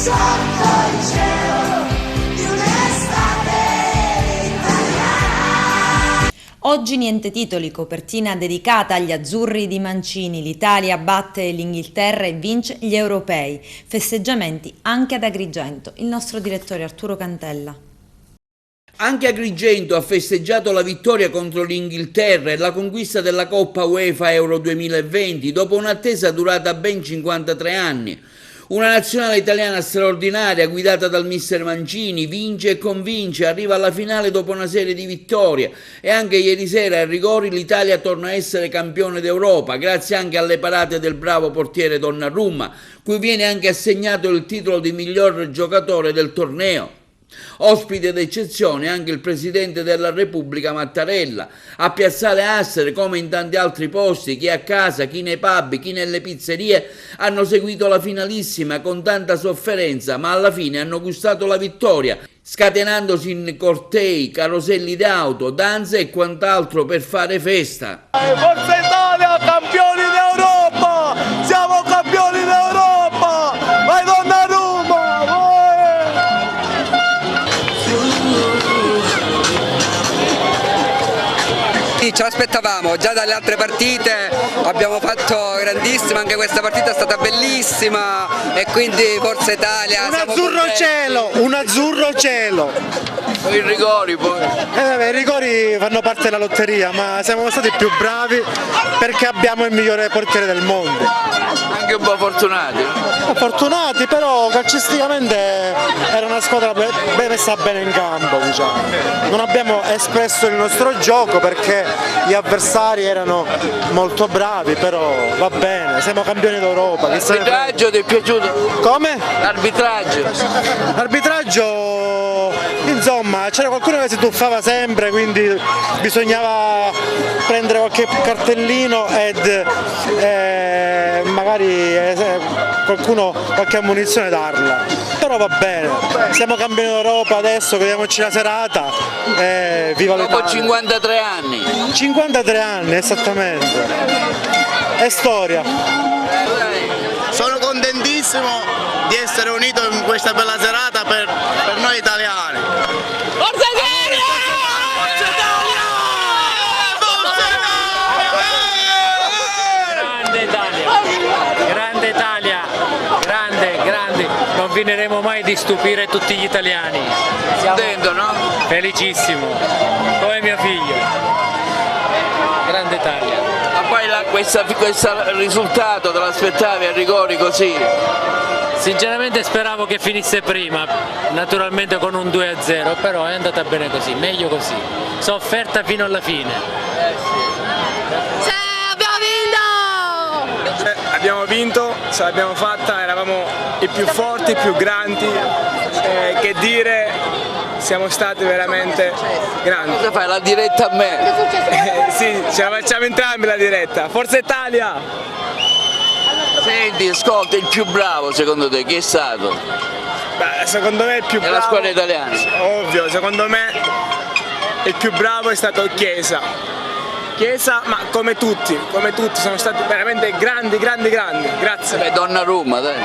sotto il cielo di un'estate italiana. Oggi niente titoli, copertina dedicata agli azzurri di Mancini. L'Italia batte l'Inghilterra e vince gli europei. Festeggiamenti anche ad Agrigento. Il nostro direttore Arturo Cantella. Anche Agrigento ha festeggiato la vittoria contro l'Inghilterra e la conquista della Coppa UEFA Euro 2020 dopo un'attesa durata ben 53 anni. Una nazionale italiana straordinaria guidata dal mister Mancini vince e convince, arriva alla finale dopo una serie di vittorie e anche ieri sera ai rigori l'Italia torna a essere campione d'Europa grazie anche alle parate del bravo portiere Donnarumma, cui viene anche assegnato il titolo di miglior giocatore del torneo. Ospite d'eccezione anche il Presidente della Repubblica Mattarella. A Piazzale Assere, come in tanti altri posti, chi a casa, chi nei pub, chi nelle pizzerie, hanno seguito la finalissima con tanta sofferenza, ma alla fine hanno gustato la vittoria, scatenandosi in cortei, caroselli d'auto, danze e quant'altro per fare festa. Forza Italia, campioni d'Europa! Siamo campioni d'Europa! Vai Donnarumma! Ce l'aspettavamo, già dalle altre partite abbiamo fatto grandissimo, anche questa partita è stata bellissima e quindi Forza Italia. Un azzurro cielo! I rigori poi. I rigori fanno parte della lotteria, ma siamo stati più bravi perché abbiamo il migliore portiere del mondo. Anche un po' fortunati. Fortunati, però calcisticamente era una squadra messa bene in campo, diciamo. Non abbiamo espresso il nostro gioco perché gli avversari erano molto bravi, però va bene, siamo campioni d'Europa. L'arbitraggio ti è piaciuto? Come? L'arbitraggio, insomma, c'era qualcuno che si tuffava sempre, quindi bisognava prendere qualche cartellino ed magari qualche ammunizione darla. Però va bene, siamo campioni d'Europa adesso, vediamoci la serata e viva l'Italia. dopo 53 anni. 53 anni, esattamente. È storia. Sono contentissimo di essere unito in questa bella serata per noi italiani. Forza Italia! Forza Italia! Grande Italia! Grande! Non finiremo mai di stupire tutti gli italiani. Contento, no? Felicissimo, come mio figlio. Grande Italia. Ma poi questo risultato te l'aspettavi a rigori così? Sinceramente speravo che finisse prima, naturalmente con un 2-0, però è andata bene così, meglio così. Sofferta fino alla fine. Abbiamo vinto, ce l'abbiamo fatta, eravamo i più forti, i più grandi, che dire, siamo stati veramente grandi. Cosa fai, la diretta a me? Sì, ce la facciamo entrambi la diretta. Forza Italia! Senti, ascolta, il più bravo secondo te chi è stato? Beh, secondo me il più bravo... È la squadra italiana? Ovvio, secondo me il più bravo è stato Chiesa. Chiesa, ma come tutti, sono stati veramente grandi, grazie. Beh, Donnarumma, dai.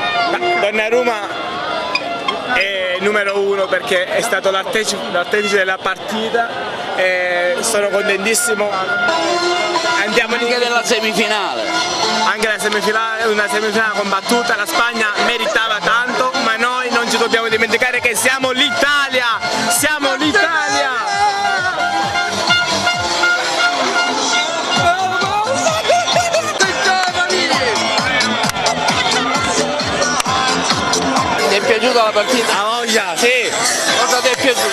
Donnarumma è numero uno perché è stato l'artefice della partita, sono contentissimo. Andiamo anche della semifinale. Anche la semifinale, una semifinale combattuta, la Spagna meritava tanto, ma noi non ci dobbiamo dimenticare che siamo l'Italia! Siamo l'Italia! Ti è piaciuta la partita? A voglia, sì! Cosa ti è piaciuto?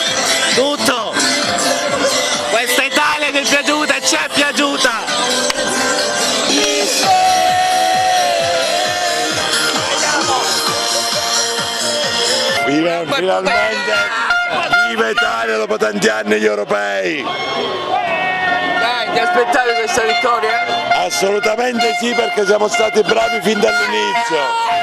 Tutto! Questa Italia ti è piaciuta e ci è piaciuta! Finalmente! Viva Italia dopo tanti anni gli europei! Dai, ti aspettavi questa vittoria? Assolutamente sì, perché siamo stati bravi fin dall'inizio!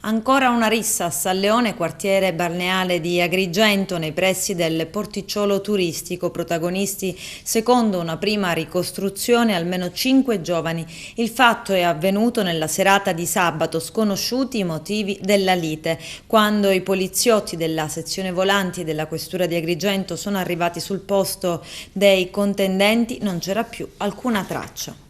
Ancora una una rissa a San Leone, quartiere balneare di Agrigento, nei pressi del porticciolo turistico. Protagonisti, secondo una prima ricostruzione, almeno 5 giovani. Il fatto è avvenuto nella serata di sabato, sconosciuti i motivi della lite. Quando i poliziotti della sezione volanti della questura di Agrigento sono arrivati sul posto dei contendenti, non c'era più alcuna traccia.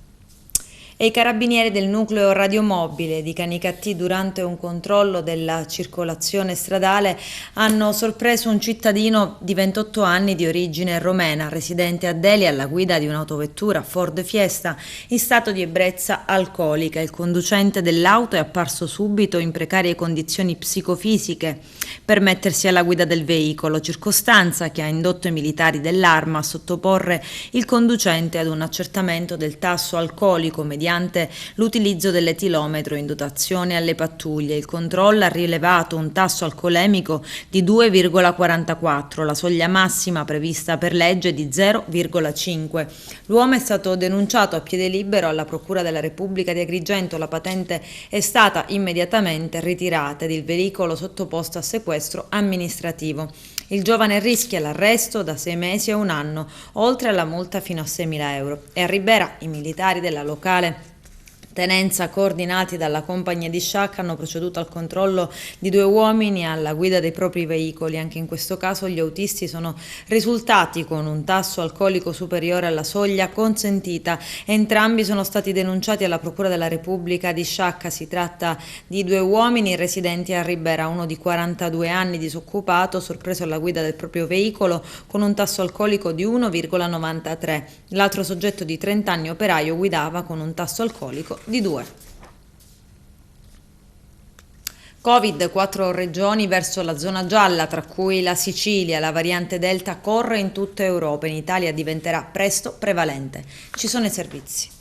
E i carabinieri del nucleo radiomobile di Canicattì, durante un controllo della circolazione stradale, hanno sorpreso un cittadino di 28 anni di origine romena, residente a Delhi, alla guida di un'autovettura Ford Fiesta in stato di ebbrezza alcolica. Il conducente dell'auto è apparso subito in precarie condizioni psicofisiche per mettersi alla guida del veicolo, circostanza che ha indotto i militari dell'Arma a sottoporre il conducente ad un accertamento del tasso alcolico mediante l'utilizzo dell'etilometro in dotazione alle pattuglie. Il controllo ha rilevato un tasso alcolemico di 2,44, la soglia massima prevista per legge di 0,5. L'uomo è stato denunciato a piede libero alla Procura della Repubblica di Agrigento. La patente è stata immediatamente ritirata ed il veicolo sottoposto a sequestro amministrativo. Il giovane rischia l'arresto da 6 mesi a 1 anno, oltre alla multa fino a 6.000 euro. E a Ribera i militari della locale tenenza, coordinati dalla compagnia di Sciacca, hanno proceduto al controllo di 2 uomini alla guida dei propri veicoli. Anche in questo caso gli autisti sono risultati con un tasso alcolico superiore alla soglia consentita. Entrambi sono stati denunciati alla Procura della Repubblica di Sciacca. Si tratta di 2 uomini residenti a Ribera, uno di 42 anni disoccupato, sorpreso alla guida del proprio veicolo con un tasso alcolico di 1,93. L'altro soggetto di 30 anni, operaio, guidava con un tasso alcolico di 2. Covid, 4 regioni verso la zona gialla, tra cui la Sicilia. La variante Delta corre in tutta Europa, in Italia diventerà presto prevalente. Ci sono i servizi.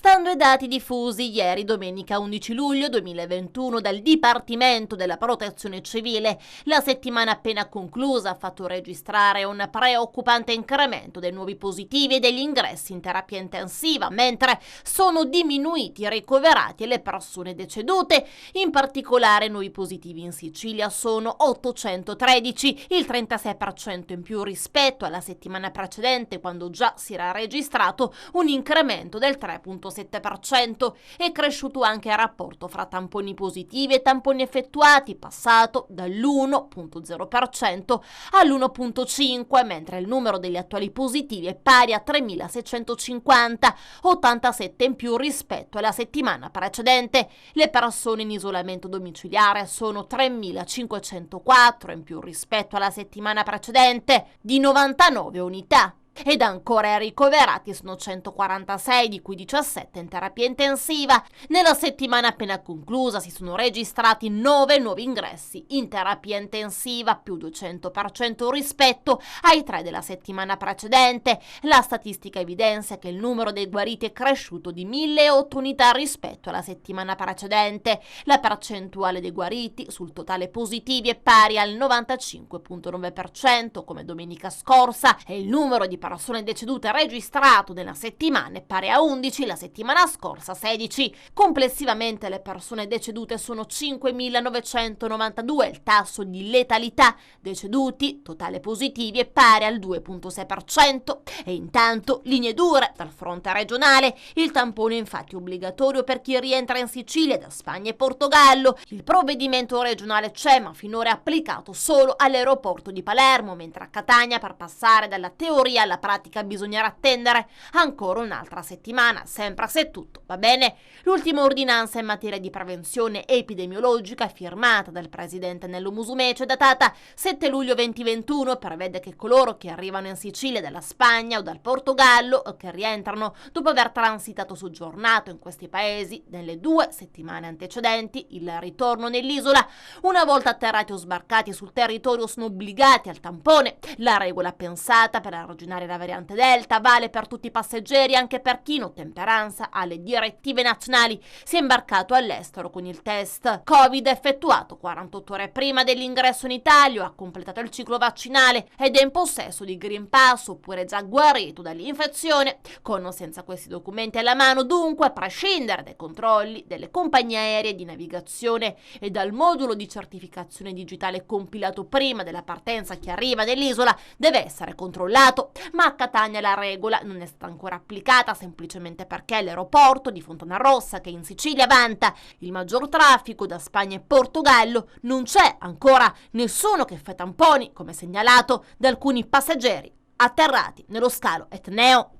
Stando ai dati diffusi ieri, domenica 11 luglio 2021, dal Dipartimento della Protezione Civile, la settimana appena conclusa ha fatto registrare un preoccupante incremento dei nuovi positivi e degli ingressi in terapia intensiva, mentre sono diminuiti i ricoverati e le persone decedute. In particolare, nuovi positivi in Sicilia sono 813, il 36% in più rispetto alla settimana precedente, quando già si era registrato un incremento del 3,7%. È cresciuto anche il rapporto fra tamponi positivi e tamponi effettuati, passato dall'1,0% all'1,5%, mentre il numero degli attuali positivi è pari a 3.650, 87 in più rispetto alla settimana precedente. Le persone in isolamento domiciliare sono 3.504 in più rispetto alla settimana precedente, di 99 unità. Ed ancora ricoverati sono 146, di cui 17 in terapia intensiva. Nella settimana appena conclusa si sono registrati 9 nuovi ingressi in terapia intensiva, più 200% rispetto ai 3 della settimana precedente. La statistica evidenzia che il numero dei guariti è cresciuto di 1.008 unità rispetto alla settimana precedente. La percentuale dei guariti sul totale positivi è pari al 95,9% come domenica scorsa, e il numero di persone decedute registrato nella settimana è pari a 11, la settimana scorsa 16. Complessivamente le persone decedute sono 5.992, il tasso di letalità deceduti totale positivi è pari al 2,6%. E intanto linee dure dal fronte regionale. Il tampone è infatti obbligatorio per chi rientra in Sicilia da Spagna e Portogallo. Il provvedimento regionale c'è, ma finora è applicato solo all'aeroporto di Palermo, mentre a Catania per passare dalla teoria alla pratica bisognerà attendere ancora un'altra settimana, sempre se tutto va bene. L'ultima ordinanza in materia di prevenzione epidemiologica, firmata dal presidente Nello Musumeci, datata 7 luglio 2021, prevede che coloro che arrivano in Sicilia dalla Spagna o dal Portogallo o che rientrano dopo aver transitato o soggiornato in questi paesi nelle 2 settimane antecedenti il ritorno nell'isola, una volta atterrati o sbarcati sul territorio, sono obbligati al tampone. La regola pensata per arginare evitare la variante Delta, vale per tutti i passeggeri, anche per chi in ottemperanza alle direttive nazionali si è imbarcato all'estero con il test Covid effettuato 48 ore prima dell'ingresso in Italia, ha completato il ciclo vaccinale ed è in possesso di Green Pass oppure già guarito dall'infezione. Con o senza questi documenti alla mano, dunque, a prescindere dai controlli delle compagnie aeree di navigazione e dal modulo di certificazione digitale compilato prima della partenza, chi arriva nell'isola deve essere controllato. Ma a Catania la regola non è stata ancora applicata, semplicemente perché l'aeroporto di Fontanarossa, che in Sicilia vanta il maggior traffico da Spagna e Portogallo, non c'è ancora nessuno che fa tamponi, come segnalato da alcuni passeggeri atterrati nello scalo Etneo.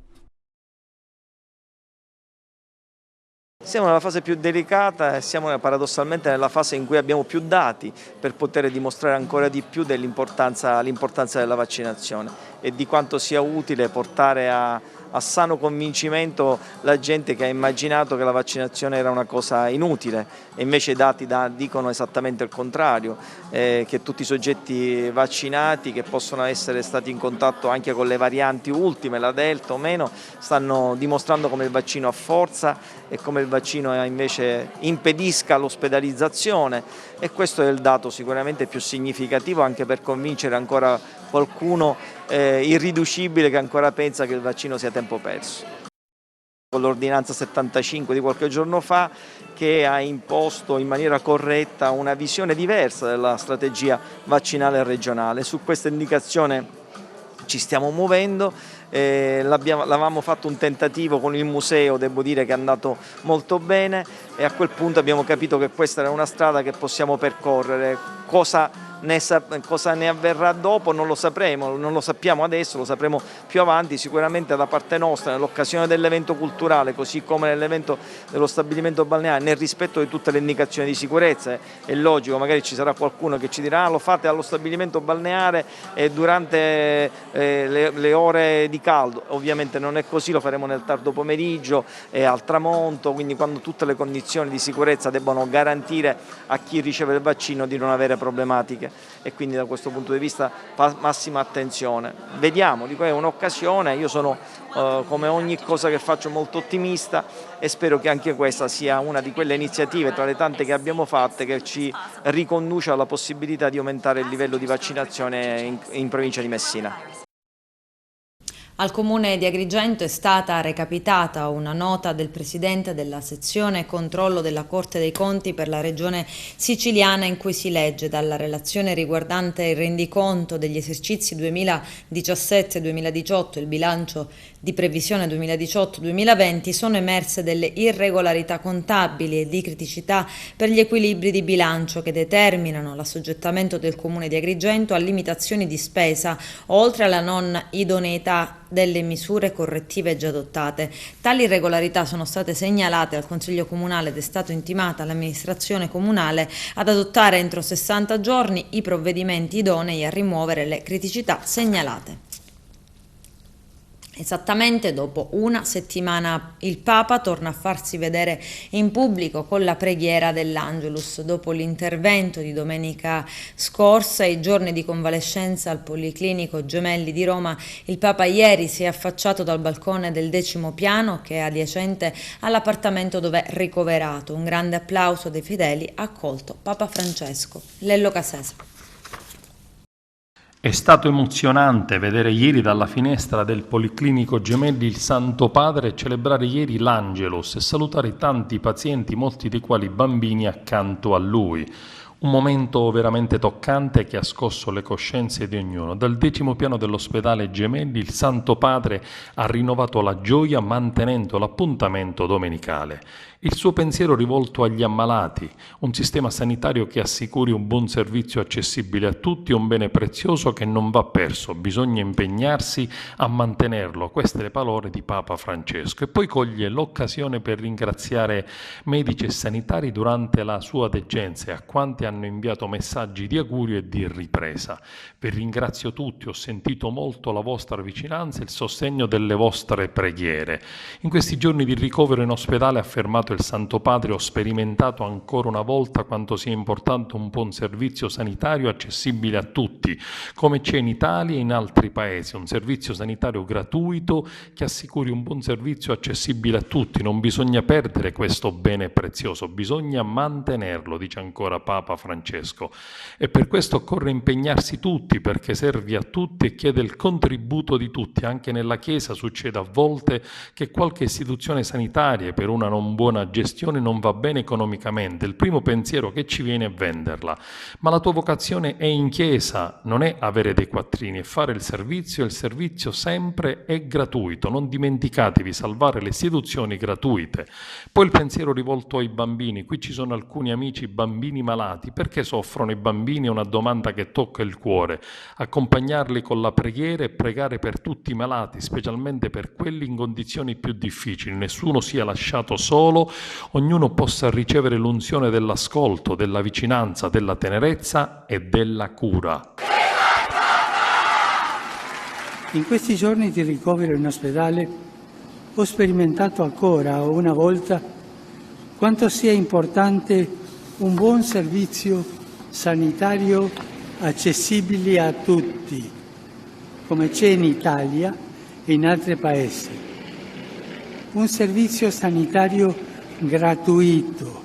Siamo nella fase più delicata e siamo paradossalmente nella fase in cui abbiamo più dati per poter dimostrare ancora di più l'importanza della vaccinazione e di quanto sia utile portare a sano convincimento la gente che ha immaginato che la vaccinazione era una cosa inutile e invece i dati dicono esattamente il contrario, che tutti i soggetti vaccinati che possono essere stati in contatto anche con le varianti ultime, la Delta o meno, stanno dimostrando come il vaccino ha forza e come il vaccino invece impedisca l'ospedalizzazione, e questo è il dato sicuramente più significativo anche per convincere ancora qualcuno irriducibile che ancora pensa che il vaccino sia tempo perso. Con l'ordinanza 75 di qualche giorno fa, che ha imposto in maniera corretta una visione diversa della strategia vaccinale regionale. Su questa indicazione ci stiamo muovendo. L'avevamo fatto un tentativo con il museo, devo dire che è andato molto bene, e a quel punto abbiamo capito che questa era una strada che possiamo percorrere. Cosa ne avverrà dopo non lo sapremo, non lo sappiamo adesso, lo sapremo più avanti. Sicuramente da parte nostra, nell'occasione dell'evento culturale, così come nell'evento dello stabilimento balneare, nel rispetto di tutte le indicazioni di sicurezza, è logico, magari ci sarà qualcuno che ci dirà lo fate allo stabilimento balneare durante le ore di caldo. Ovviamente non è così, lo faremo nel tardo pomeriggio e al tramonto, quindi quando tutte le condizioni di sicurezza debbono garantire a chi riceve il vaccino di non avere problematiche, e quindi da questo punto di vista massima attenzione. Vediamo, dico, è un'occasione, io sono come ogni cosa che faccio molto ottimista e spero che anche questa sia una di quelle iniziative tra le tante che abbiamo fatte che ci riconduce alla possibilità di aumentare il livello di vaccinazione in provincia di Messina. Al comune di Agrigento è stata recapitata una nota del presidente della sezione controllo della Corte dei Conti per la regione siciliana, in cui si legge: dalla relazione riguardante il rendiconto degli esercizi 2017-2018 e il bilancio di previsione 2018-2020 sono emerse delle irregolarità contabili e di criticità per gli equilibri di bilancio che determinano l'assoggettamento del comune di Agrigento a limitazioni di spesa, oltre alla non idoneità delle misure correttive già adottate. Tali irregolarità sono state segnalate al Consiglio Comunale ed è stato intimata all'amministrazione comunale ad adottare entro 60 giorni i provvedimenti idonei a rimuovere le criticità segnalate. Esattamente dopo una settimana il Papa torna a farsi vedere in pubblico con la preghiera dell'Angelus. Dopo l'intervento di domenica scorsa e i giorni di convalescenza al Policlinico Gemelli di Roma, il Papa ieri si è affacciato dal balcone del 10° piano, che è adiacente all'appartamento dove è ricoverato. Un grande applauso dei fedeli ha accolto Papa Francesco. Lello Casese. È stato emozionante vedere ieri dalla finestra del Policlinico Gemelli il Santo Padre celebrare ieri l'Angelus e salutare tanti pazienti, molti dei quali bambini, accanto a lui. Un momento veramente toccante che ha scosso le coscienze di ognuno. Dal 10° piano dell'ospedale Gemelli il Santo Padre ha rinnovato la gioia mantenendo l'appuntamento domenicale. Il suo pensiero rivolto agli ammalati, un sistema sanitario che assicuri un buon servizio accessibile a tutti è un bene prezioso che non va perso, bisogna impegnarsi a mantenerlo. Queste le parole di Papa Francesco. E poi coglie l'occasione per ringraziare medici e sanitari durante la sua degenza e a quanti hanno inviato messaggi di augurio e di ripresa. Vi ringrazio tutti, ho sentito molto la vostra vicinanza e il sostegno delle vostre preghiere. In questi giorni di ricovero in ospedale, ha affermato il Santo Padre, ho sperimentato ancora una volta quanto sia importante un buon servizio sanitario accessibile a tutti. tutti, come c'è in Italia e in altri paesi, un servizio sanitario gratuito che assicuri un buon servizio accessibile a tutti. Non bisogna perdere questo bene prezioso, bisogna mantenerlo, dice ancora Papa Francesco. E per questo occorre impegnarsi tutti, perché serve a tutti e chiede il contributo di tutti. Anche nella Chiesa succede a volte che qualche istituzione sanitaria per una non buona gestione non va bene economicamente. Il primo pensiero che ci viene è venderla. Ma la tua vocazione è in Chiesa, non è avere dei quattrini, è fare il servizio, e il servizio sempre è gratuito. Non dimenticatevi, salvare le istituzioni gratuite. Poi il pensiero rivolto ai bambini. Qui ci sono alcuni amici bambini malati. Perché soffrono i bambini? È una domanda che tocca il cuore. Accompagnarli con la preghiera e pregare per tutti i malati, specialmente per quelli in condizioni più difficili. Nessuno sia lasciato solo, ognuno possa ricevere l'unzione dell'ascolto, della vicinanza, della tenerezza e della cura. In questi giorni di ricovero in ospedale ho sperimentato ancora una volta quanto sia importante un buon servizio sanitario accessibile a tutti, come c'è in Italia e in altri paesi. Un servizio sanitario gratuito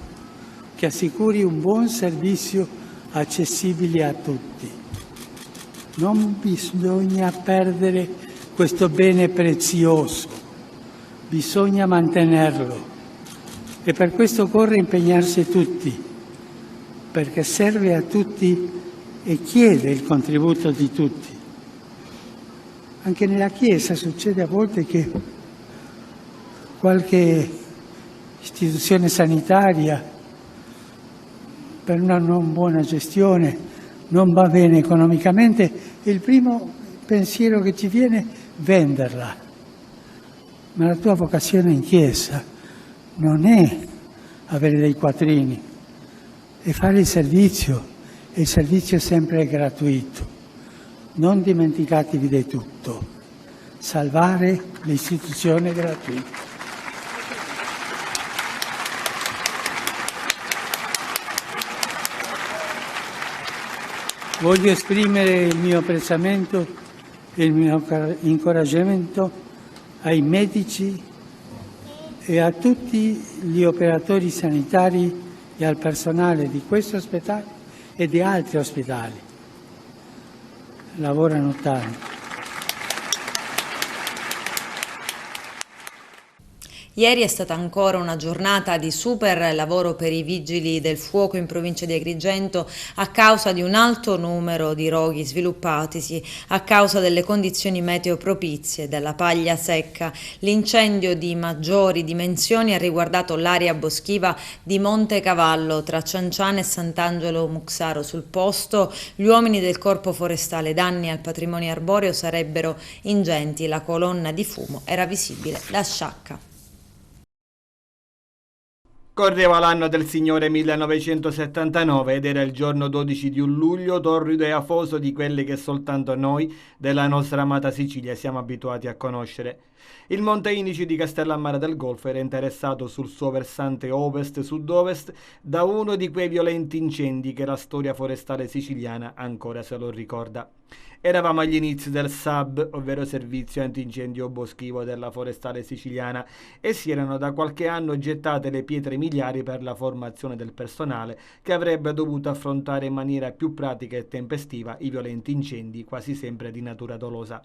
che assicuri un buon servizio accessibile a tutti. Non bisogna perdere questo bene prezioso, bisogna mantenerlo e per questo occorre impegnarsi tutti, perché serve a tutti e chiede il contributo di tutti. Anche nella Chiesa succede a volte che qualche istituzione sanitaria, per una non buona gestione, non va bene economicamente, e il primo pensiero che ci viene è venderla. Ma la tua vocazione in Chiesa non è avere dei quattrini, è fare il servizio, e il servizio sempre è gratuito. Non dimenticatevi di tutto, salvare l'istituzione gratuita. Voglio esprimere il mio apprezzamento e il mio incoraggiamento ai medici e a tutti gli operatori sanitari e al personale di questo ospedale e di altri ospedali. Lavorano tanto. Ieri è stata ancora una giornata di super lavoro per i vigili del fuoco in provincia di Agrigento a causa di un alto numero di roghi sviluppatisi a causa delle condizioni meteo propizie, della paglia secca. L'incendio di maggiori dimensioni ha riguardato l'area boschiva di Monte Cavallo tra Cianciane e Sant'Angelo Muxaro. Sul posto gli uomini del Corpo Forestale. Danni al patrimonio arboreo sarebbero ingenti, la colonna di fumo era visibile da Sciacca. Correva l'anno del Signore 1979 ed era il giorno 12 di un luglio torrido e afoso di quelli che soltanto noi della nostra amata Sicilia siamo abituati a conoscere. Il Monte Indice di Castellammare del Golfo era interessato sul suo versante ovest-sud-ovest da uno di quei violenti incendi che la storia forestale siciliana ancora se lo ricorda. Eravamo agli inizi del SAB, ovvero Servizio Antincendio Boschivo della Forestale Siciliana, e si erano da qualche anno gettate le pietre miliari per la formazione del personale che avrebbe dovuto affrontare in maniera più pratica e tempestiva i violenti incendi, quasi sempre di natura dolosa.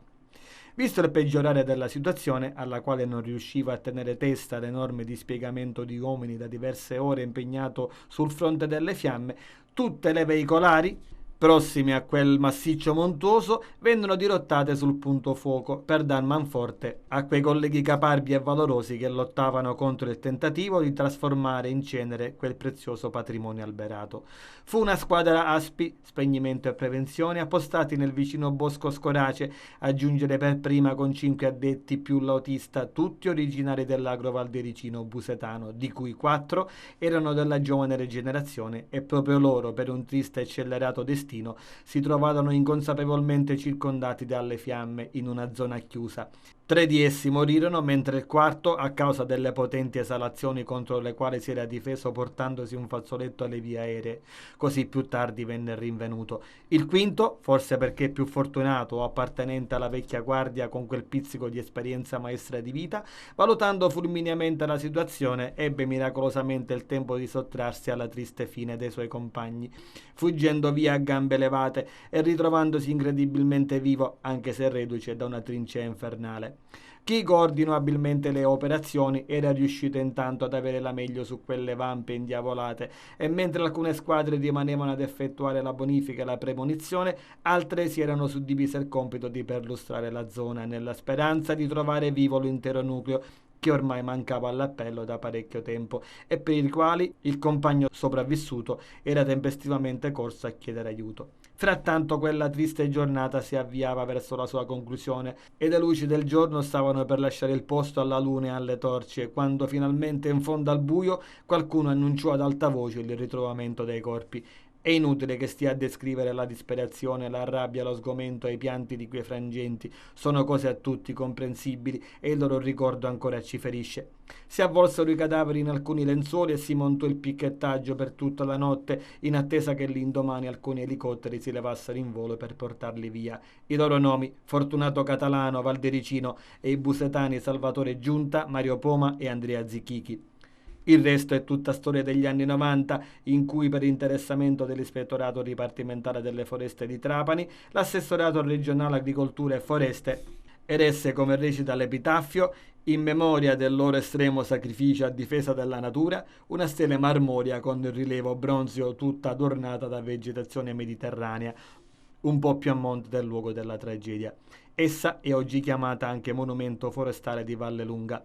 Visto il peggiorare della situazione, alla quale non riusciva a tenere testa l'enorme dispiegamento di uomini da diverse ore impegnato sul fronte delle fiamme, tutte le veicolari prossimi a quel massiccio montuoso vennero dirottate sul punto fuoco per dar manforte a quei colleghi caparbi e valorosi che lottavano contro il tentativo di trasformare in cenere quel prezioso patrimonio alberato. Fu una squadra ASPI, spegnimento e prevenzione, appostati nel vicino bosco Scorace, a giungere per prima con 5 addetti più l'autista, tutti originari dell'agro valdericino busetano, di cui 4 erano della giovane rigenerazione, e proprio loro, per un triste e scellerato destino, si trovarono inconsapevolmente circondati dalle fiamme in una zona chiusa. 3 di essi morirono, mentre il quarto, a causa delle potenti esalazioni contro le quali si era difeso portandosi un fazzoletto alle vie aeree, così più tardi venne rinvenuto. Il quinto, forse perché più fortunato o appartenente alla vecchia guardia con quel pizzico di esperienza maestra di vita, valutando fulmineamente la situazione, ebbe miracolosamente il tempo di sottrarsi alla triste fine dei suoi compagni, fuggendo via a gambe levate e ritrovandosi incredibilmente vivo, anche se reduce da una trincea infernale. Chi coordinò abilmente le operazioni era riuscito intanto ad avere la meglio su quelle vampe indiavolate, e mentre alcune squadre rimanevano ad effettuare la bonifica e la premonizione, altre si erano suddivise il compito di perlustrare la zona, nella speranza di trovare vivo l'intero nucleo che ormai mancava all'appello da parecchio tempo e per i quali il compagno sopravvissuto era tempestivamente corso a chiedere aiuto. Frattanto quella triste giornata si avviava verso la sua conclusione e le luci del giorno stavano per lasciare il posto alla luna e alle torce, quando finalmente in fondo al buio qualcuno annunciò ad alta voce il ritrovamento dei corpi. È inutile che stia a descrivere la disperazione, la rabbia, lo sgomento e i pianti di quei frangenti. Sono cose a tutti comprensibili e il loro ricordo ancora ci ferisce. Si avvolsero i cadaveri in alcuni lenzuoli e si montò il picchettaggio per tutta la notte in attesa che l'indomani alcuni elicotteri si levassero in volo per portarli via. I loro nomi: Fortunato Catalano, Valdericino, e i busetani Salvatore Giunta, Mario Poma e Andrea Zicchichi. Il resto è tutta storia degli anni 90, in cui per interessamento dell'Ispettorato Dipartimentale delle Foreste di Trapani, l'Assessorato Regionale Agricoltura e Foreste eresse, come recita l'epitaffio, in memoria del loro estremo sacrificio a difesa della natura, una stele marmorea con il rilievo bronzeo tutta adornata da vegetazione mediterranea, un po' più a monte del luogo della tragedia. Essa è oggi chiamata anche Monumento Forestale di Valle Lunga.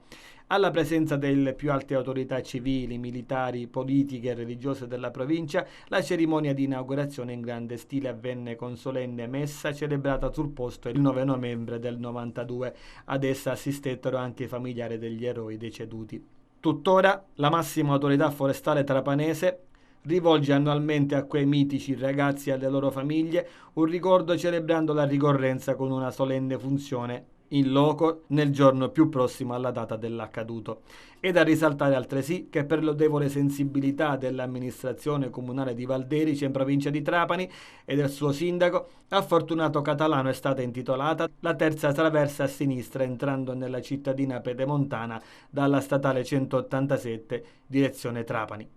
Alla presenza delle più alte autorità civili, militari, politiche e religiose della provincia, la cerimonia di inaugurazione in grande stile avvenne con solenne messa celebrata sul posto il 9 novembre del 92. Ad essa assistettero anche i familiari degli eroi deceduti. Tuttora la massima autorità forestale trapanese rivolge annualmente a quei mitici ragazzi e alle loro famiglie un ricordo, celebrando la ricorrenza con una solenne funzione in loco nel giorno più prossimo alla data dell'accaduto. È da risaltare altresì che per lodevole sensibilità dell'amministrazione comunale di Valderice in provincia di Trapani e del suo sindaco, a Fortunato Catalano è stata intitolata la terza traversa a sinistra entrando nella cittadina pedemontana dalla statale 187 direzione Trapani.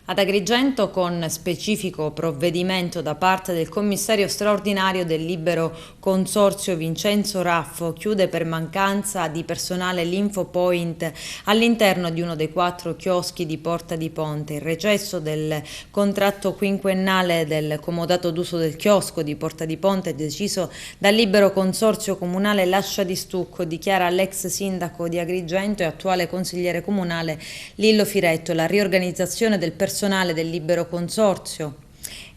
Ad Agrigento, con specifico provvedimento da parte del commissario straordinario del Libero Consorzio Vincenzo Raffo, chiude per mancanza di personale l'Infopoint all'interno di uno dei 4 chioschi di Porta di Ponte. Il recesso del contratto quinquennale del comodato d'uso del chiosco di Porta di Ponte, deciso dal Libero Consorzio Comunale, lascia di stucco, dichiara l'ex sindaco di Agrigento e attuale consigliere comunale Lillo Firetto. La riorganizzazione del personale del Libero Consorzio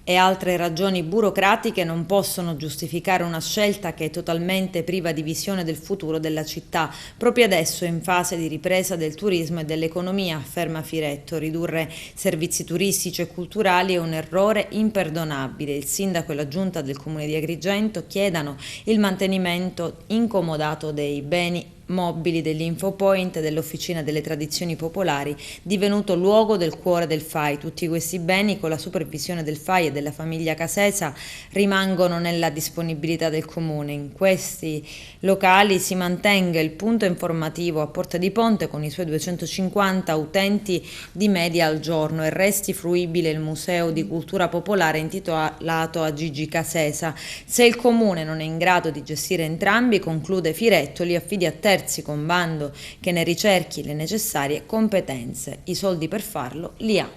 e altre ragioni burocratiche non possono giustificare una scelta che è totalmente priva di visione del futuro della città, proprio adesso in fase di ripresa del turismo e dell'economia, afferma Firetto. Ridurre servizi turistici e culturali è un errore imperdonabile. Il sindaco e la giunta del comune di Agrigento chiedono il mantenimento incomodato dei beni mobili dell'Infopoint e dell'Officina delle Tradizioni Popolari, divenuto luogo del cuore del FAI. Tutti questi beni, con la supervisione del FAI e della famiglia Casesa, rimangono nella disponibilità del comune. In questi locali si mantenga il punto informativo a Porta di Ponte con i suoi 250 utenti di media al giorno e resti fruibile il Museo di Cultura Popolare intitolato a Gigi Casesa. Se il comune non è in grado di gestire entrambi, conclude Firetto, li affidi a terzi con bando che ne ricerchi le necessarie competenze. I soldi per farlo li ha.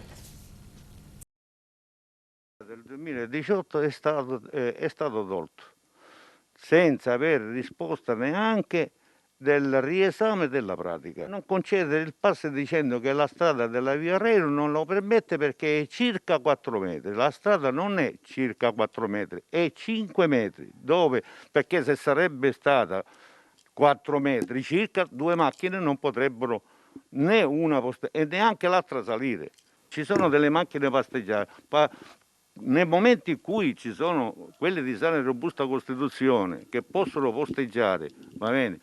Del 2018 è stato tolto senza avere risposta neanche del riesame della pratica. Non concedere il passo dicendo che la strada della via Reno non lo permette perché è circa 4 metri. La strada non è circa 4 metri, è 5 metri, perché se sarebbe stata 4 metri circa, 2 macchine non potrebbero né una e neanche l'altra salire. Ci sono delle macchine pasteggiate, nei momenti in cui ci sono quelli di sana e robusta Costituzione che possono posteggiare, va bene,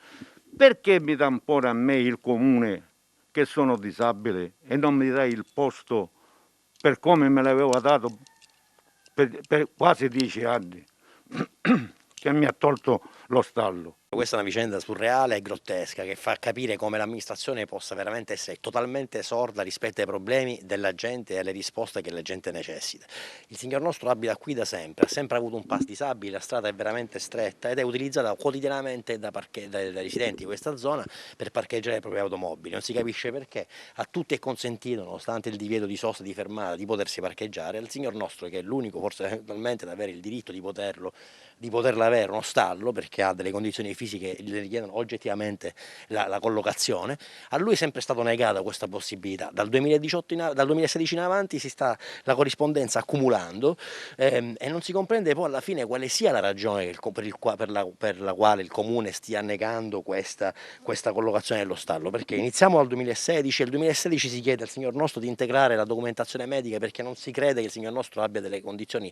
perché mi tampona a me il comune che sono disabile e non mi dai il posto per come me l'aveva dato per quasi 10 anni che mi ha tolto lo stallo? Questa è una vicenda surreale e grottesca che fa capire come l'amministrazione possa veramente essere totalmente sorda rispetto ai problemi della gente e alle risposte che la gente necessita. Il signor nostro abita qui da sempre, ha sempre avuto un pass disabili, la strada è veramente stretta ed è utilizzata quotidianamente dai residenti di questa zona per parcheggiare le proprie automobili. Non si capisce perché a tutti è consentito, nonostante il divieto di sosta, di fermata, di potersi parcheggiare. Al signor nostro, che è l'unico forse eventualmente ad avere il diritto di poterla avere uno stallo, perché ha delle condizioni fisiche che gli richiedono oggettivamente la collocazione, a lui è sempre stato negata questa possibilità. Dal 2016 in avanti si sta la corrispondenza accumulando e non si comprende poi alla fine quale sia la ragione per la quale il comune stia negando questa collocazione dello stallo, perché iniziamo dal 2016 e il 2016 si chiede al signor nostro di integrare la documentazione medica perché non si crede che il signor nostro abbia delle condizioni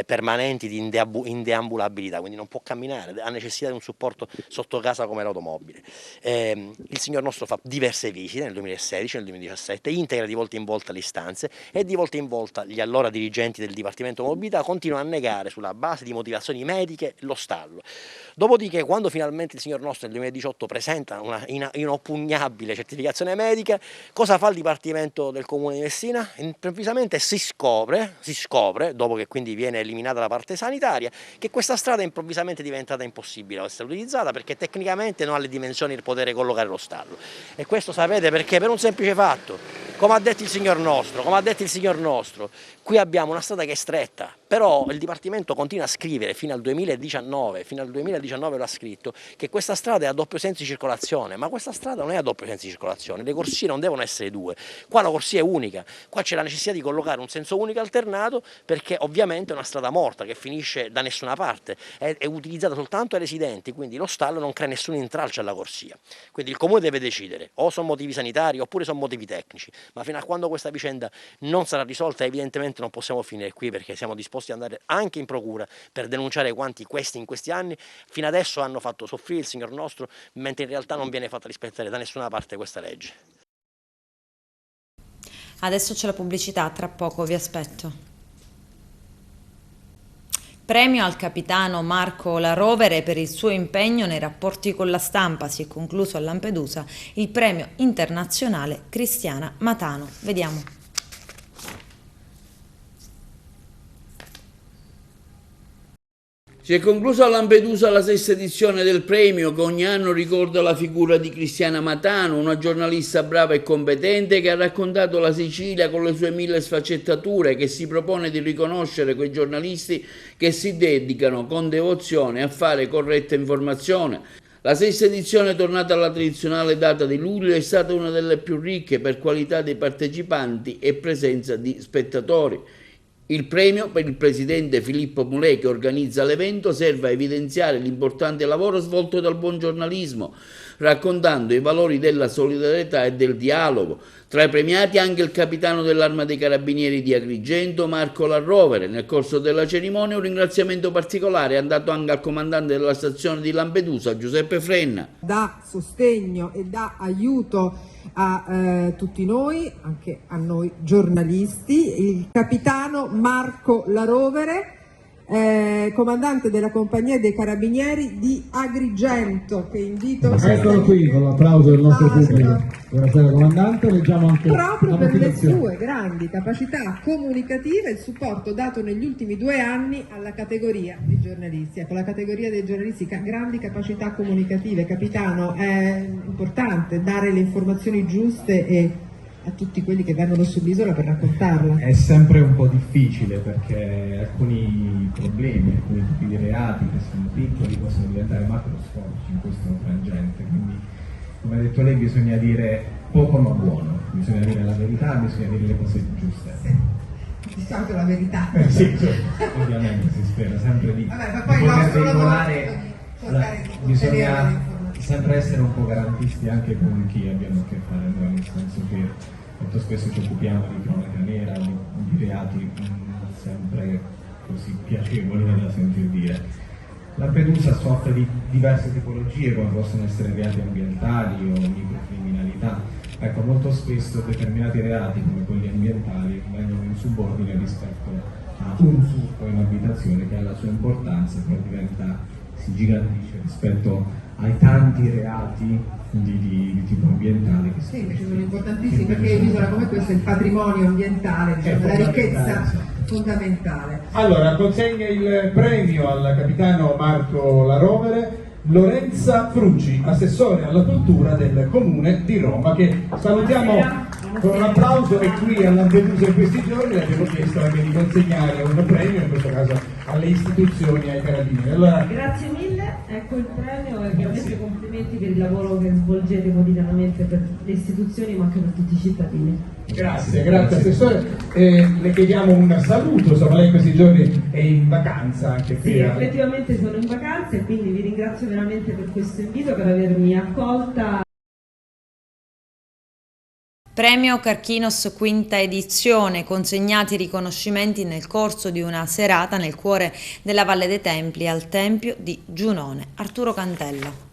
permanenti di indeambulabilità, quindi non può camminare, ha necessità di un supporto sotto casa come l'automobile. Il signor nostro fa diverse visite nel 2016, nel 2017, integra di volta in volta le istanze e di volta in volta gli allora dirigenti del Dipartimento Mobilità continuano a negare sulla base di motivazioni mediche lo stallo. Dopodiché, quando finalmente il signor nostro nel 2018 presenta una inoppugnabile certificazione medica, cosa fa il Dipartimento del Comune di Messina? Improvvisamente si scopre, dopo che quindi viene eliminata la parte sanitaria, che questa strada è improvvisamente diventata impossibile da essere utilizzata perché tecnicamente non ha le dimensioni per poter collocare lo stallo. E questo sapete perché? Per un semplice fatto, come ha detto il signor nostro, qui abbiamo una strada che è stretta, però il Dipartimento continua a scrivere fino al 2019 lo ha scritto, che questa strada è a doppio senso di circolazione, ma questa strada non è a doppio senso di circolazione, le corsie non devono essere due, qua la corsia è unica, qua c'è la necessità di collocare un senso unico alternato perché ovviamente è una strada morta che finisce da nessuna parte, è utilizzata soltanto ai residenti, quindi lo stallo non crea nessun intralcio alla corsia, quindi il comune deve decidere, o sono motivi sanitari oppure sono motivi tecnici, ma fino a quando questa vicenda non sarà risolta evidentemente non possiamo finire qui perché siamo disposti ad andare anche in procura per denunciare quanti questi in questi anni fino adesso hanno fatto soffrire il signor nostro, mentre in realtà non viene fatta rispettare da nessuna parte questa legge. Adesso c'è la pubblicità, tra poco vi aspetto. Premio al capitano Marco La Rovere per il suo impegno nei rapporti con la stampa. Si è concluso a Lampedusa il premio internazionale Cristiana Matano. Vediamo. Si è conclusa a Lampedusa la sesta edizione del premio che ogni anno ricorda la figura di Cristiana Matano, una giornalista brava e competente che ha raccontato la Sicilia con le sue 1000 sfaccettature e che si propone di riconoscere quei giornalisti che si dedicano con devozione a fare corretta informazione. La sesta edizione, tornata alla tradizionale data di luglio, è stata una delle più ricche per qualità dei partecipanti e presenza di spettatori. Il premio per il presidente Filippo Mulè, che organizza l'evento, serve a evidenziare l'importante lavoro svolto dal buon giornalismo, raccontando i valori della solidarietà e del dialogo. Tra i premiati anche il capitano dell'Arma dei Carabinieri di Agrigento, Marco La Rovere. Nel corso della cerimonia un ringraziamento particolare è andato anche al comandante della stazione di Lampedusa, Giuseppe Frenna. Dà sostegno e dà aiuto a tutti noi, anche a noi giornalisti, il capitano Marco La Rovere, comandante della compagnia dei carabinieri di Agrigento, che invito a eccolo qui con l'applauso del nostro pubblico. Buonasera comandante, leggiamo anche proprio per le sue grandi capacità comunicative e il supporto dato negli ultimi 2 anni alla categoria di giornalisti. Ecco, la categoria dei giornalisti, grandi capacità comunicative. Capitano, è importante dare le informazioni giuste a tutti quelli che vengono sull'isola per raccontarla. È sempre un po' difficile perché alcuni problemi, alcuni tipi di reati che sono piccoli possono diventare macroscopici in questo frangente, quindi come ha detto lei bisogna dire poco ma buono, bisogna dire la verità, bisogna dire le cose giuste. Sì. Diciamo che la verità. Sì, ovviamente si spera sempre di poter regolare, bisogna sempre essere un po' garantisti anche con chi abbiamo a che fare noi, nel senso che molto spesso ci occupiamo di cronaca nera, di reati reati sempre così piacevoli da sentir dire. Lampedusa soffre di diverse tipologie, come possono essere reati ambientali o microcriminalità. Ecco, molto spesso determinati reati come quelli ambientali vengono in subordine rispetto a un furto in abitazione che ha la sua importanza, però si gigantisce rispetto ai tanti reati di tipo ambientale. Sì, che sono importantissimi perché in un'isola come questa il patrimonio ambientale, diciamo, la ricchezza fondamentale. Allora, consegna il premio al capitano Marco La Rovere Lorenza Fruci, assessore alla cultura del Comune di Roma, che salutiamo con un applauso. E qui a Lampedusa in questi giorni le abbiamo chiesto anche di consegnare un premio, in questo caso alle istituzioni, ai carabinieri. Allora, grazie mille, ecco il premio e ovviamente complimenti per il lavoro che svolgete quotidianamente per le istituzioni ma anche per tutti i cittadini. Grazie Assessore. Le chiediamo un saluto, insomma lei in questi giorni è in vacanza anche qui. Sì, effettivamente sono in vacanza e quindi vi ringrazio veramente per questo invito, per avermi accolta. Premio Carchinos quinta edizione, consegnati i riconoscimenti nel corso di una serata nel cuore della Valle dei Templi al Tempio di Giunone. Arturo Cantella.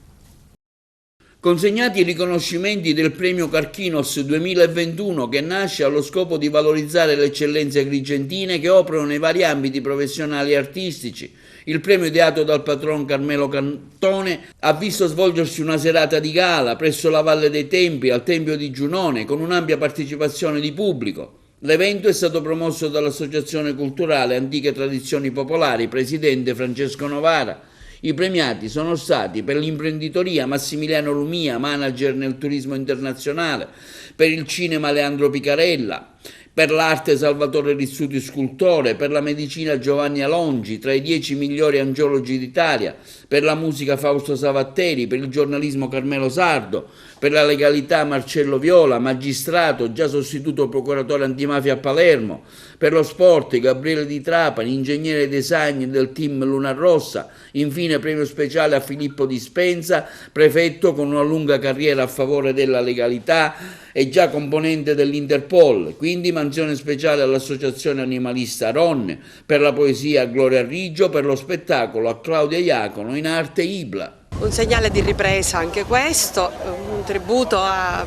Consegnati i riconoscimenti del Premio Carchinos 2021 che nasce allo scopo di valorizzare le eccellenze agrigentine che operano nei vari ambiti professionali e artistici. Il premio ideato dal patron Carmelo Cantone ha visto svolgersi una serata di gala presso la Valle dei Templi al Tempio di Giunone con un'ampia partecipazione di pubblico. L'evento è stato promosso dall'Associazione Culturale Antiche Tradizioni Popolari, presidente Francesco Novara. I premiati sono stati per l'imprenditoria Massimiliano Lumia, manager nel turismo internazionale, per il cinema Leandro Picarella, per l'arte Salvatore Rizzuti scultore, per la medicina Giovanni Alongi, tra i 10 migliori angiologi d'Italia, per la musica Fausto Savatteri, per il giornalismo Carmelo Sardo, per la legalità Marcello Viola, magistrato, già sostituto procuratore antimafia a Palermo, per lo sport Gabriele Di Trapani, ingegnere design del team Luna Rossa, infine premio speciale a Filippo Dispenza, prefetto con una lunga carriera a favore della legalità e già componente dell'Interpol, quindi menzione speciale all'Associazione Animalista Ronne, per la poesia a Gloria Riggio, per lo spettacolo a Claudia Iacono, in arte Ibla. Un segnale di ripresa anche questo, un tributo a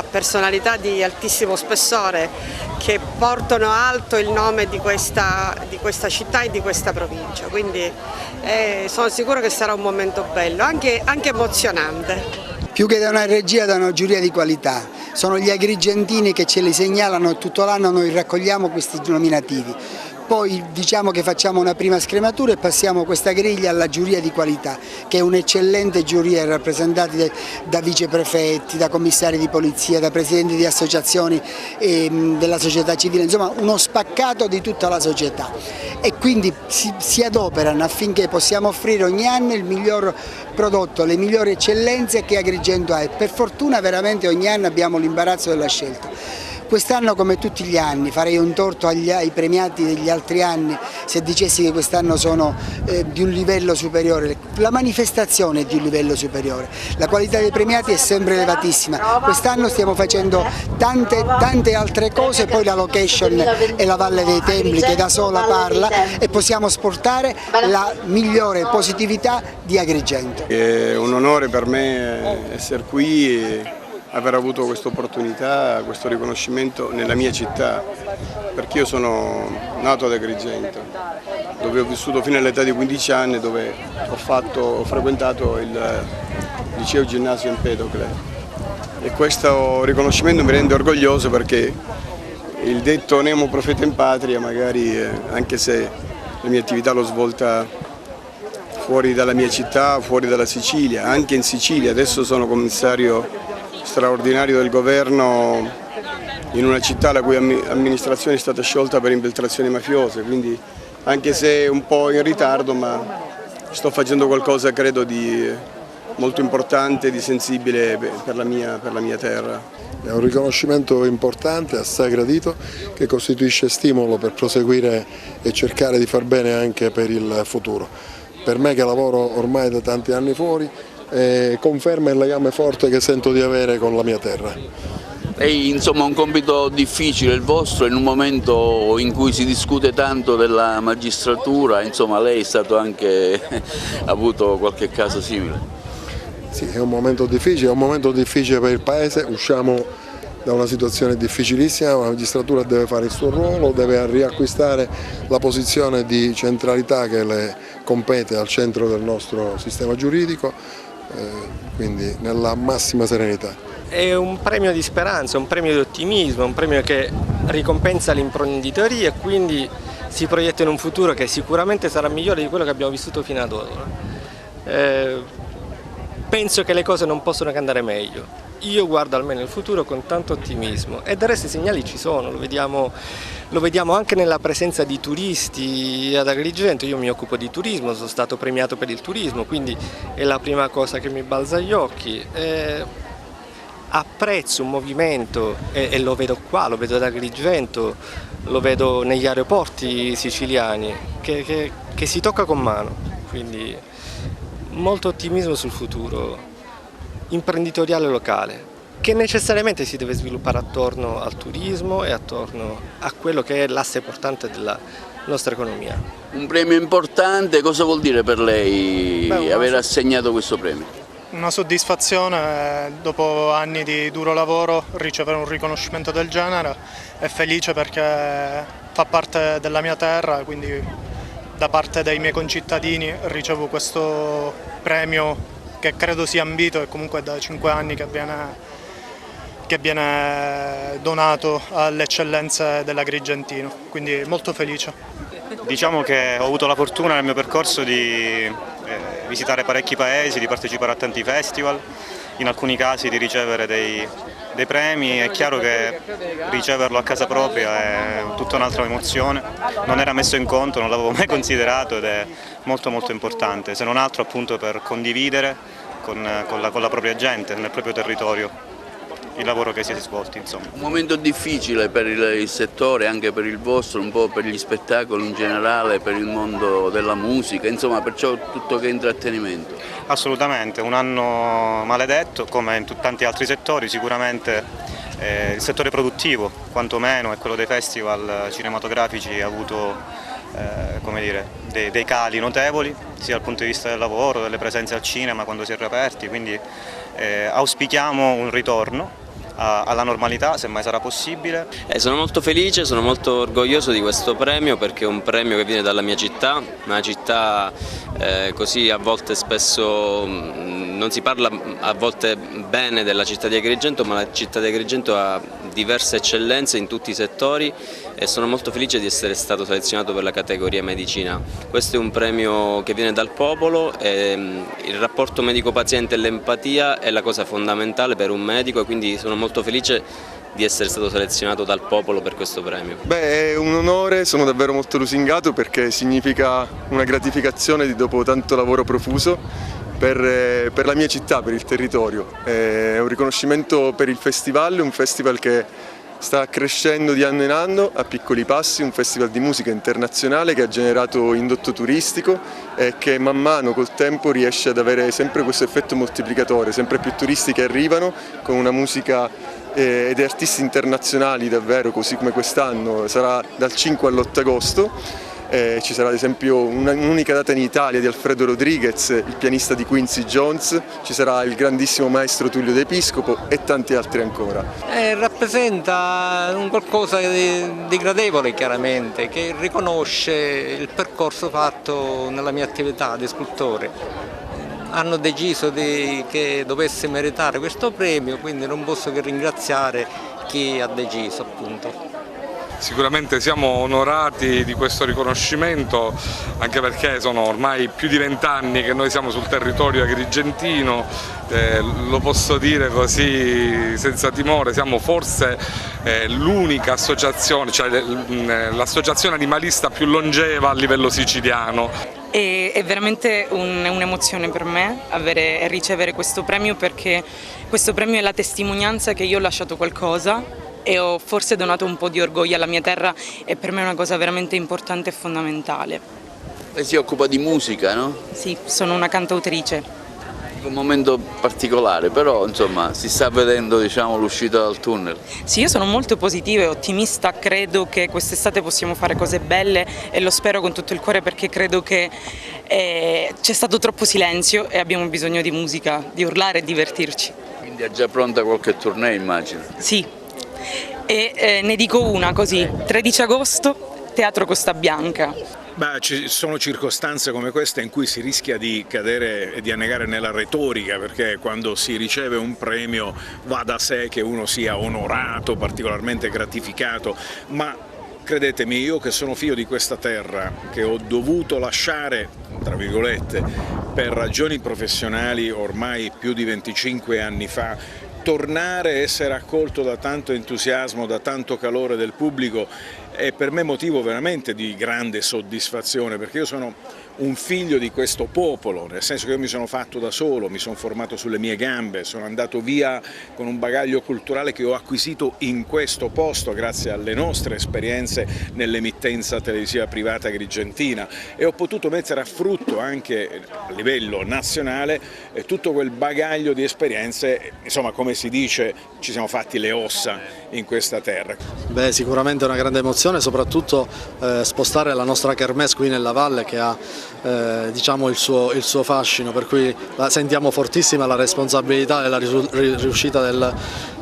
personalità di altissimo spessore che portano alto il nome di questa città e di questa provincia, quindi sono sicura che sarà un momento bello, anche emozionante. Più che da una regia, da una giuria di qualità, sono gli agrigentini che ce li segnalano e tutto l'anno noi raccogliamo questi nominativi. Poi diciamo che facciamo una prima scrematura e passiamo questa griglia alla giuria di qualità, che è un'eccellente giuria rappresentata da viceprefetti, da commissari di polizia, da presidenti di associazioni della società civile, insomma uno spaccato di tutta la società. E quindi si adoperano affinché possiamo offrire ogni anno il miglior prodotto, le migliori eccellenze che Agrigento ha e per fortuna veramente ogni anno abbiamo l'imbarazzo della scelta. Quest'anno come tutti gli anni farei un torto ai premiati degli altri anni se dicessi che quest'anno sono di un livello superiore, la manifestazione è di un livello superiore, la qualità dei premiati è sempre elevatissima, quest'anno stiamo facendo tante altre cose, poi la location è la Valle dei Templi che da sola parla e possiamo esportare la migliore positività di Agrigento. È un onore per me essere qui e aver avuto questa opportunità, questo riconoscimento nella mia città, perché io sono nato ad Agrigento, dove ho vissuto fino all'età di 15 anni, dove ho frequentato il liceo ginnasio Empedocle e questo riconoscimento mi rende orgoglioso perché il detto nemo profeta in patria, magari anche se la mia attività l'ho svolta fuori dalla mia città, fuori dalla Sicilia, anche in Sicilia, adesso sono commissario straordinario del governo in una città la cui amministrazione è stata sciolta per infiltrazioni mafiose, quindi anche se un po' in ritardo, ma sto facendo qualcosa credo di molto importante, di sensibile per la mia terra. È un riconoscimento importante, assai gradito, che costituisce stimolo per proseguire e cercare di far bene anche per il futuro. Per me che lavoro ormai da tanti anni fuori, conferma il legame forte che sento di avere con la mia terra. Lei insomma ha un compito difficile il vostro in un momento in cui si discute tanto della magistratura, insomma lei è stato anche, ha avuto qualche caso simile. Sì, è un momento difficile per il Paese, usciamo da una situazione difficilissima, la magistratura deve fare il suo ruolo, deve riacquistare la posizione di centralità che le compete al centro del nostro sistema giuridico, quindi nella massima serenità. È un premio di speranza, un premio di ottimismo, un premio che ricompensa l'imprenditoria e quindi si proietta in un futuro che sicuramente sarà migliore di quello che abbiamo vissuto fino ad ora. Penso che le cose non possono che andare meglio. Io guardo almeno il futuro con tanto ottimismo e del resto i segnali ci sono, lo vediamo anche nella presenza di turisti ad Agrigento. Io mi occupo di turismo, sono stato premiato per il turismo, quindi è la prima cosa che mi balza agli occhi. Apprezzo un movimento e lo vedo qua, lo vedo ad Agrigento, lo vedo negli aeroporti siciliani, che si tocca con mano, quindi molto ottimismo sul futuro imprenditoriale locale, che necessariamente si deve sviluppare attorno al turismo e attorno a quello che è l'asse portante della nostra economia. Un premio importante, cosa vuol dire per lei aver assegnato questo premio? Una soddisfazione, dopo anni di duro lavoro, ricevere un riconoscimento del genere. È felice perché fa parte della mia terra, quindi da parte dei miei concittadini ricevo questo premio che credo sia ambito e comunque è da 5 anni che viene donato alle eccellenze dell'Agrigentino, quindi molto felice. Diciamo che ho avuto la fortuna nel mio percorso di visitare parecchi paesi, di partecipare a tanti festival, in alcuni casi di ricevere dei premi. È chiaro che riceverlo a casa propria è tutta un'altra emozione, non era messo in conto, non l'avevo mai considerato ed è molto molto importante, se non altro appunto per condividere con la propria gente, nel proprio territorio, il lavoro che si è svolto, insomma. Un momento difficile per il settore, anche per il vostro, un po' per gli spettacoli in generale, per il mondo della musica, insomma perciò tutto che intrattenimento. Assolutamente, un anno maledetto come in tanti altri settori, sicuramente il settore produttivo quantomeno e quello dei festival cinematografici ha avuto come dire, dei cali notevoli, sia dal punto di vista del lavoro, delle presenze al cinema quando si è riaperti, quindi auspichiamo un ritorno alla normalità, se mai sarà possibile. Sono molto felice, sono molto orgoglioso di questo premio perché è un premio che viene dalla mia città, una città così a volte spesso non si parla a volte bene della città di Agrigento, ma la città di Agrigento ha diverse eccellenze in tutti i settori e sono molto felice di essere stato selezionato per la categoria medicina. Questo è un premio che viene dal popolo e il rapporto medico-paziente e l'empatia è la cosa fondamentale per un medico e quindi sono molto felice di essere stato selezionato dal popolo per questo premio. Beh, è un onore, sono davvero molto lusingato perché significa una gratificazione di dopo tanto lavoro profuso per la mia città, per il territorio. È un riconoscimento per il festival, un festival che sta crescendo di anno in anno a piccoli passi, un festival di musica internazionale che ha generato indotto turistico e che man mano col tempo riesce ad avere sempre questo effetto moltiplicatore, sempre più turisti che arrivano con una musica ed artisti internazionali davvero, così come quest'anno sarà dal 5 all'8 agosto. Ci sarà ad esempio un'unica data in Italia di Alfredo Rodriguez, il pianista di Quincy Jones, ci sarà il grandissimo maestro Tullio D'Episcopo e tanti altri ancora. Rappresenta un qualcosa di gradevole chiaramente, che riconosce il percorso fatto nella mia attività di scultore. Hanno deciso che dovesse meritare questo premio, quindi non posso che ringraziare chi ha deciso appunto. Sicuramente siamo onorati di questo riconoscimento anche perché sono ormai più di 20 anni che noi siamo sul territorio agrigentino, lo posso dire così senza timore, siamo forse l'unica associazione, cioè l'associazione animalista più longeva a livello siciliano. È veramente un'emozione per me ricevere questo premio perché questo premio è la testimonianza che io ho lasciato qualcosa e ho forse donato un po' di orgoglio alla mia terra e per me è una cosa veramente importante e fondamentale. Lei si occupa di musica, no? Sì, sono una cantautrice. un momento particolare, però insomma si sta vedendo, diciamo, l'uscita dal tunnel. Sì, io sono molto positiva e ottimista, credo che quest'estate possiamo fare cose belle e lo spero con tutto il cuore, perché credo che c'è stato troppo silenzio e abbiamo bisogno di musica, di urlare e divertirci. Quindi è già pronta qualche tournée, immagino? Sì, e ne dico una così, 13 agosto, Teatro Costa Bianca. Beh, ci sono circostanze come queste in cui si rischia di cadere e di annegare nella retorica, perché quando si riceve un premio va da sé che uno sia onorato, particolarmente gratificato, ma credetemi, io che sono figlio di questa terra, che ho dovuto lasciare, tra virgolette, per ragioni professionali ormai più di 25 anni fa, tornare e essere accolto da tanto entusiasmo, da tanto calore del pubblico è per me motivo veramente di grande soddisfazione, perché io sono un figlio di questo popolo, nel senso che io mi sono fatto da solo, mi sono formato sulle mie gambe, sono andato via con un bagaglio culturale che ho acquisito in questo posto grazie alle nostre esperienze nell'emittenza televisiva privata agrigentina, e ho potuto mettere a frutto anche a livello nazionale tutto quel bagaglio di esperienze, insomma, come si dice, ci siamo fatti le ossa in questa terra. Beh, sicuramente una grande emozione, soprattutto spostare la nostra kermesse qui nella valle, che ha diciamo il suo fascino, per cui sentiamo fortissima la responsabilità della riuscita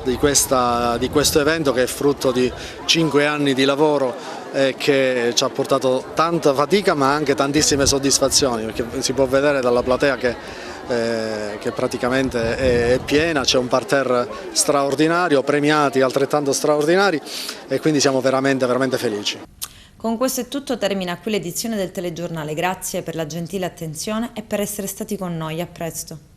di questo evento, che è frutto di 5 anni di lavoro e che ci ha portato tanta fatica ma anche tantissime soddisfazioni, perché si può vedere dalla platea che praticamente è piena, c'è un parterre straordinario, premiati altrettanto straordinari, e quindi siamo veramente felici. Con questo è tutto, termina qui l'edizione del telegiornale. Grazie per la gentile attenzione e per essere stati con noi. A presto.